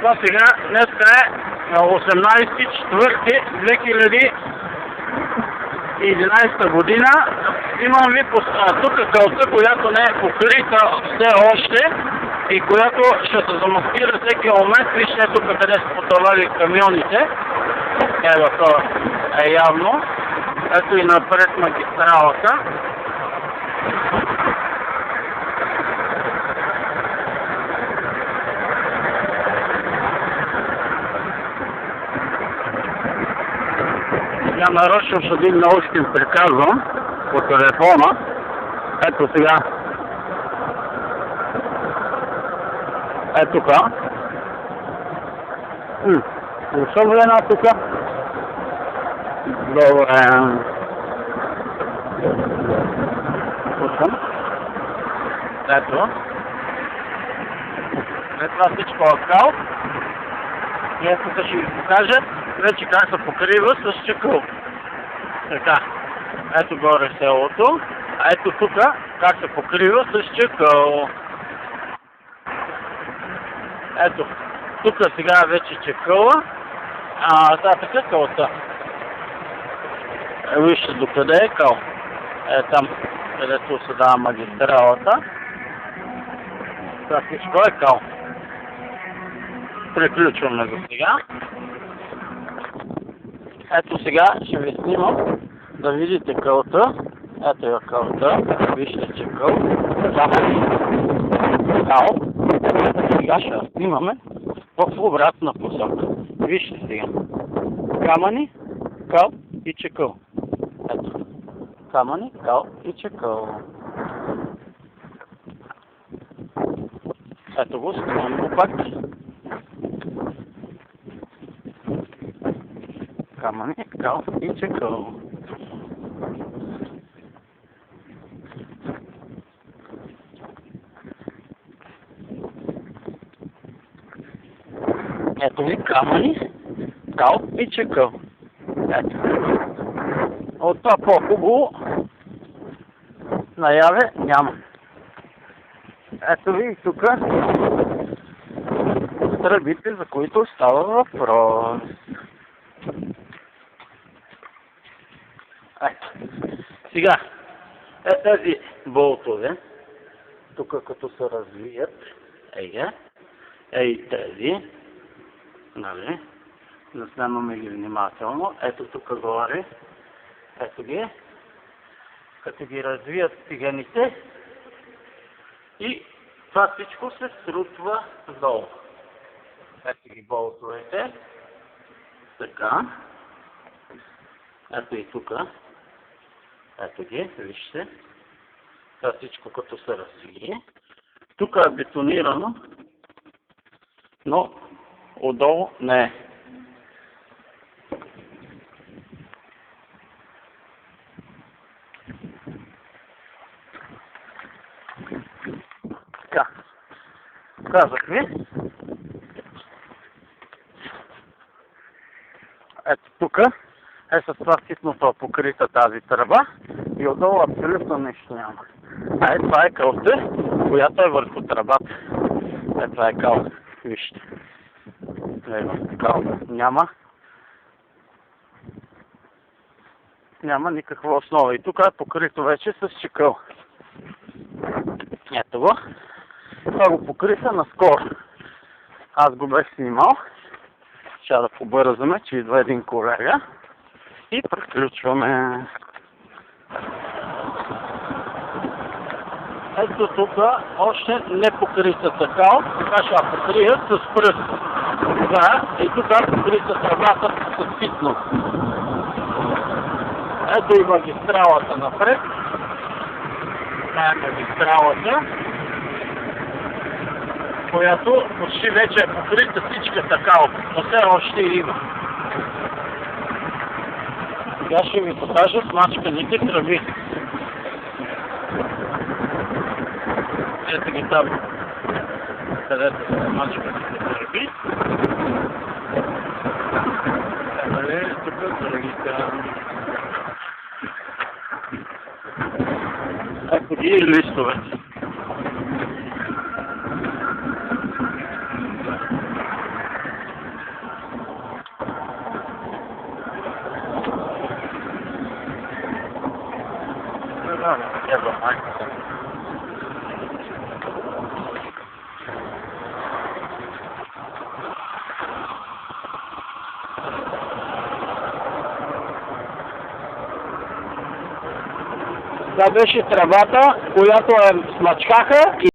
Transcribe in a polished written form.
Това сега, днеска е 18.04.2011 година. Имам ви тук кълта, която не е покрита все още и която ще се замаскира всеки момент. Вижте тук къде са потовали камионите. Ева това е явно. Ето и напред магистралата. Сега нарочно ще дигна още им приказвам по телефона. Ето сега. Ето тук. Слушам ли една тук? Добре. Слушам. Ето. Това всичко е кал. И ето тук ще ви покажа вече как се покрива с чакъл. Така. Ето горе селото. А ето тук как се покрива с чакъл. Ето. Тук сега вече чакъла. Сега така кълта. Вижте докъде е кал. Там, където се дава магистралата. Това всичко е кал. Приключваме за сега. Ето сега ще ви снимам да видите кълта. Ето е кълта. Вижте, че къл. Там е кал. Сега ще снимаме в обратна посока. Вижте сега. Камъни, кал и чакъл. Ето. Камъни, кал и чакъл. Ето го, снимам го пак. Камъни, кал и чакъл. Ето ви камъни, кал и чакъл. Ето. От това по-хубаво наяве няма. Ето ви и тук тръбите, за които става въпрос. Ето. Сега, тези болтове, тук като се развият, тези, нали, заснемаме ги внимателно, ето тук горе, ето ги, като ги развият стиганите и това всичко се срутва долу. Ето ги болтовете, така, ето и тук, ето ги, вижте, това всичко като се развие. Тук е бетонирано, но отдолу не е. Така, казах ви. Ето тук е с това ситното покрита тази тръба и отдолу абсолютно нещо няма. Това е кълта, която е върху тръбата. Това е кал. Вижте. Кал. Няма никаква основа. И тук е покрито вече с чакъл. Ето го. Това го покриха наскоро. Аз го бех снимал. Ще да побързаме, че идва един колега. И приключваме. Ето тук още не покритата кал. Така ще я покрият с пръст. И тук покрита тръбата с ситно. Ето и магистралата напред. Това е магистралата, която почти вече е покрита всичката кал, но все още има. Сега ще ви покажа смачканите тръби. Ето ги там, където са смачканите тръби. Тук тръбите. Ето ги и листовете. Evo, ajde. Това беше тръбата, която смачкаха и